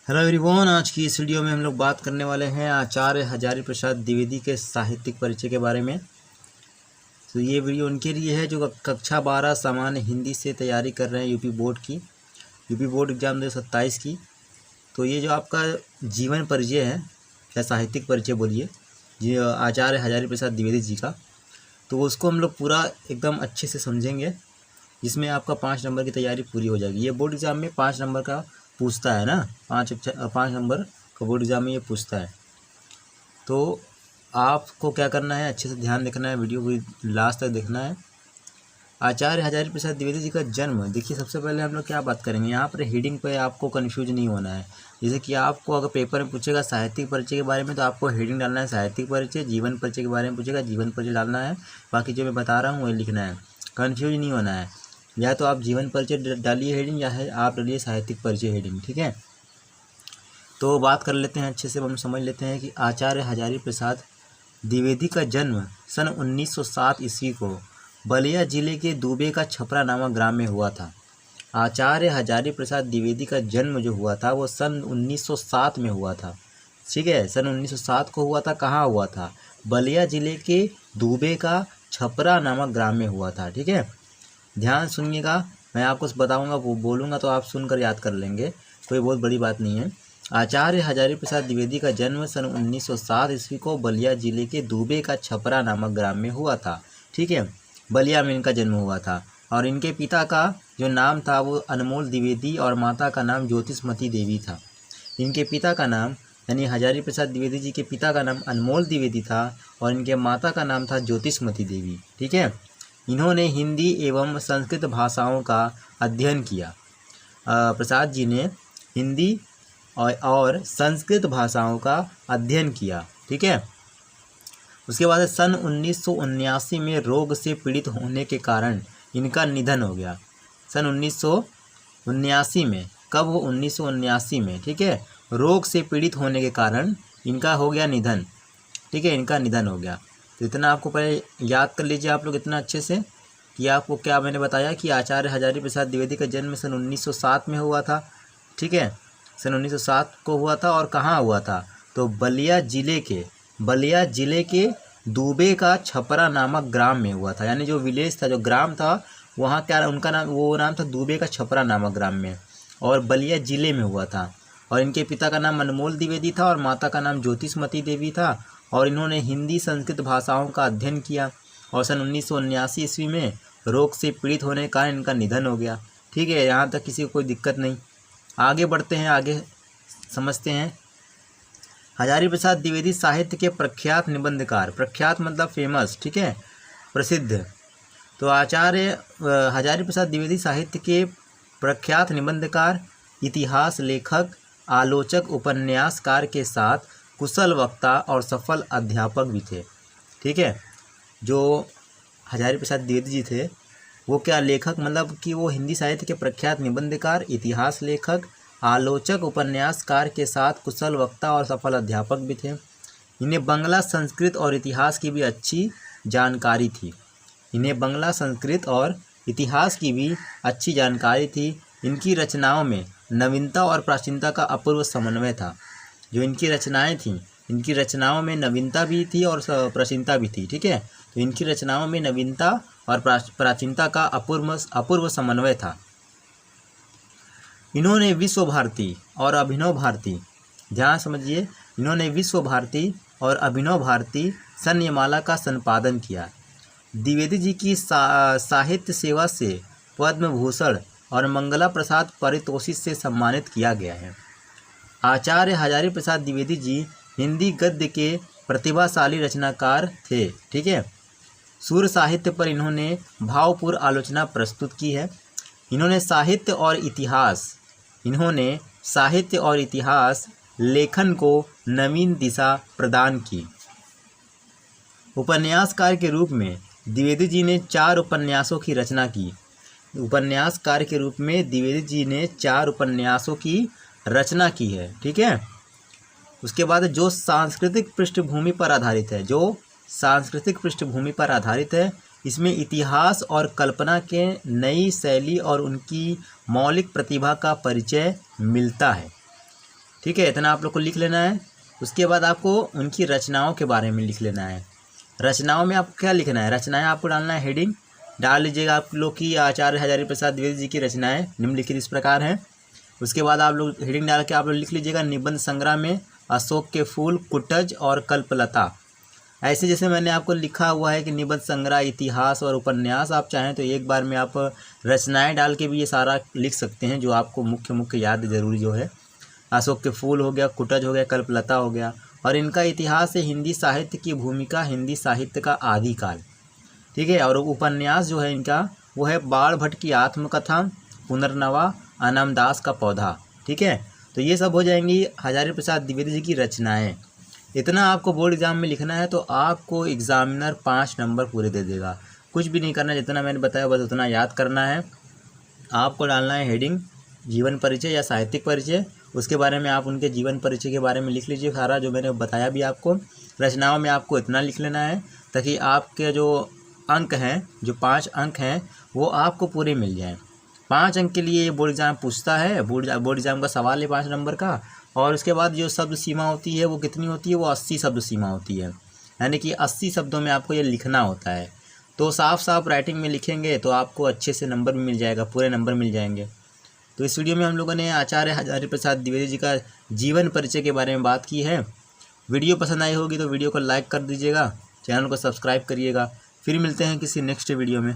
Hello everyone, आज की इस वीडियो में हम लोग बात करने वाले हैं आचार्य हजारी प्रसाद द्विवेदी के साहित्यिक परिचय के बारे में। तो ये वीडियो उनके लिए है जो कक्षा 12 सामान्य हिंदी से तैयारी कर रहे हैं यूपी बोर्ड एग्जाम 2027 की। तो ये जो आपका जीवन परिचय है या साहित्यिक परिचय बोलिए जी आचार्य हजारी प्रसाद द्विवेदी जी का, तो उसको हम लोग पूरा एकदम अच्छे से समझेंगे, जिसमें आपका 5 नंबर की तैयारी पूरी हो जाएगी। ये बोर्ड एग्ज़ाम में 5 नंबर का पूछता है ना, 5 नंबर का बोर्ड एग्ज़ाम में ये पूछता है। तो आपको क्या करना है, अच्छे से ध्यान देखना है, वीडियो को लास्ट तक देखना है। आचार्य हजारी प्रसाद द्विवेदी जी का जन्म, देखिए सबसे पहले हम लोग क्या बात करेंगे यहाँ पर, हेडिंग पे आपको कन्फ्यूज नहीं होना है। जैसे कि आपको अगर पेपर में पूछेगा साहित्यिक परिचय के बारे में, तो आपको हेडिंग डालना है साहित्यिक परिचय। जीवन परिचय के बारे में पूछेगा, जीवन परिचय डालना है। बाकी जो मैं बता रहा हूँ वही लिखना है, कन्फ्यूज नहीं होना है। या तो आप जीवन परिचय डालिए हेडिंग, या है आप डालिए साहित्यिक परिचय हेडिंग, ठीक है। तो बात कर लेते हैं अच्छे से, हम समझ लेते हैं कि आचार्य हजारी प्रसाद द्विवेदी का जन्म सन 1907 ईस्वी को बलिया जिले के दुबे का छपरा नामक ग्राम में हुआ था। आचार्य हजारी प्रसाद द्विवेदी का जन्म जो हुआ था वो सन 1907 में हुआ था, ठीक है। सन 1907 को हुआ था। कहाँ हुआ था? बलिया जिले के दुबे का छपरा नामक ग्राम में हुआ था, ठीक है। ध्यान सुनिएगा, मैं आपको बताऊंगा, वो बोलूँगा तो आप सुनकर याद कर लेंगे, कोई बहुत बड़ी बात नहीं है। आचार्य हजारी प्रसाद द्विवेदी का जन्म सन 1907 ईस्वी को बलिया जिले के दुबे का छपरा नामक ग्राम में हुआ था, ठीक है। बलिया में इनका जन्म हुआ था। और इनके पिता का जो नाम था वो अनमोल द्विवेदी और माता का नाम ज्योतिषमती देवी था। इनके पिता का नाम यानी हजारी प्रसाद द्विवेदी जी के पिता का नाम अनमोल द्विवेदी था और इनके माता का नाम था ज्योतिषमती देवी, ठीक है। इन्होंने हिंदी एवं संस्कृत भाषाओं का अध्ययन किया। प्रसाद जी ने हिंदी और संस्कृत भाषाओं का अध्ययन किया, ठीक है। उसके बाद सन 1979 में रोग से पीड़ित होने के कारण इनका निधन हो गया। सन 1979 में, कब हो? 1979 में, ठीक है। रोग से पीड़ित होने के कारण इनका हो गया निधन, ठीक है, इनका निधन हो गया। तो इतना आपको पहले याद कर लीजिए आप लोग इतना अच्छे से कि आपको क्या मैंने बताया कि आचार्य हजारी प्रसाद द्विवेदी का जन्म सन 1907 में हुआ था, ठीक है। सन 1907 को हुआ था और कहाँ हुआ था? तो बलिया जिले के दुबे का छपरा नामक ग्राम में हुआ था। यानी जो विलेज था, जो ग्राम था, वहाँ क्या उनका नाम, वो नाम था दुबे का छपरा नामक ग्राम में, और बलिया जिले में हुआ था। और इनके पिता का नाम अनमोल द्विवेदी था और माता का नाम ज्योतिषमती देवी था। और इन्होंने हिंदी संस्कृत भाषाओं का अध्ययन किया और सन 1979 ईस्वी में रोग से पीड़ित होने के कारण इनका निधन हो गया, ठीक है। यहाँ तक किसी को कोई दिक्कत नहीं। आगे बढ़ते हैं, आगे समझते हैं। हजारी प्रसाद द्विवेदी साहित्य के प्रख्यात निबंधकार, प्रख्यात मतलब फेमस, ठीक है, प्रसिद्ध। तो आचार्य हजारी प्रसाद द्विवेदी साहित्य के प्रख्यात निबंधकार, इतिहास लेखक, आलोचक, उपन्यासकार के साथ कुशल वक्ता और सफल अध्यापक भी थे, ठीक है। जो हजारी प्रसाद द्विवेदी जी थे वो क्या लेखक, मतलब कि वो हिंदी साहित्य के प्रख्यात निबंधकार, इतिहास लेखक, आलोचक, उपन्यासकार के साथ कुशल वक्ता और सफल अध्यापक भी थे। इन्हें बंगला, संस्कृत और इतिहास की भी अच्छी जानकारी थी। इनकी रचनाओं में नवीनता और प्राचीनता का अपूर्व समन्वय था। जो इनकी रचनाएं थीं, इनकी रचनाओं में नवीनता भी थी और प्राचीनता भी थी, ठीक है। तो इनकी रचनाओं में नवीनता और प्राचीनता का अपूर्व समन्वय था। इन्होंने विश्व भारती और अभिनव भारती, ध्यान समझिए, इन्होंने विश्व भारती और अभिनव भारती संन्यमाला का संपादन किया। द्विवेदी जी की साहित्य सेवा से पद्म भूषण और मंगला प्रसाद पारितोषिक से सम्मानित किया गया है। आचार्य हजारी प्रसाद द्विवेदी जी हिंदी गद्य के प्रतिभाशाली रचनाकार थे, ठीक है। सूर साहित्य पर इन्होंने भावपूर्ण आलोचना प्रस्तुत की है। इन्होंने साहित्य और इतिहास लेखन को नवीन दिशा प्रदान की। उपन्यासकार के रूप में द्विवेदी जी ने 4 उपन्यासों की रचना की। उपन्यासकार के रूप में द्विवेदी जी ने 4 उपन्यासों की रचना की है, ठीक है। उसके बाद जो सांस्कृतिक पृष्ठभूमि पर आधारित है, इसमें इतिहास और कल्पना के नई शैली और उनकी मौलिक प्रतिभा का परिचय मिलता है। ठीक है, इतना आप लोग को लिख लेना है। उसके बाद आपको उनकी रचनाओं के बारे में लिख लेना है। रचनाओं में आपको क्या लिखना है, रचनाएं आपको डालना है, हेडिंग डाल लीजिएगा आप लोग की आचार्य हजारी प्रसाद द्विवेदी जी की रचनाएं निम्नलिखित इस प्रकार हैं। उसके बाद आप लोग हेडिंग डाल के आप लोग लिख लीजिएगा निबंध संग्रह में अशोक के फूल, कुटज और कल्पलता। ऐसे जैसे मैंने आपको लिखा हुआ है कि निबंध संग्रह, इतिहास और उपन्यास, आप चाहें तो एक बार में आप रचनाएं डाल के भी ये सारा लिख सकते हैं जो आपको मुख्य याद जरूरी जो है। अशोक के फूल हो गया, कुटज हो गया, कल्पलता हो गया। और इनका इतिहास है हिंदी साहित्य की भूमिका, हिंदी साहित्य का आदिकाल, ठीक है। और उपन्यास जो है इनका वो है बाण भट्ट की आत्मकथा, पुनर्नवा, अनामदास का पौधा, ठीक है। तो ये सब हो जाएंगी हजारी प्रसाद द्विवेदी जी की रचनाएं। इतना आपको बोर्ड एग्जाम में लिखना है तो आपको एग्जामिनर 5 नंबर पूरे दे देगा। कुछ भी नहीं करना, जितना मैंने बताया बस उतना याद करना है। आपको डालना है हेडिंग जीवन परिचय या साहित्यिक परिचय, उसके बारे में आप उनके जीवन परिचय के बारे में लिख लीजिए सारा जो मैंने बताया भी आपको। रचनाओं में आपको इतना लिख लेना है ताकि आपके जो अंक हैं, जो 5 अंक हैं, वो आपको पूरे मिल जाएं। 5 अंक के लिए बोर्ड एग्जाम पूछता है, बोर्ड एग्जाम का सवाल है 5 नंबर का। और उसके बाद जो शब्द सीमा होती है वो कितनी होती है, वो 80 शब्द सीमा होती है, यानी कि 80 शब्दों में आपको ये लिखना होता है। तो साफ साफ राइटिंग में लिखेंगे तो आपको अच्छे से नंबर भी मिल जाएगा, पूरे नंबर मिल जाएंगे। तो इस वीडियो में हम लोगों ने आचार्य हजारी प्रसाद द्विवेदी जी का जीवन परिचय के बारे में बात की है। वीडियो पसंद आई होगी तो वीडियो को लाइक कर दीजिएगा, चैनल को सब्सक्राइब करिएगा। फिर मिलते हैं किसी नेक्स्ट वीडियो में।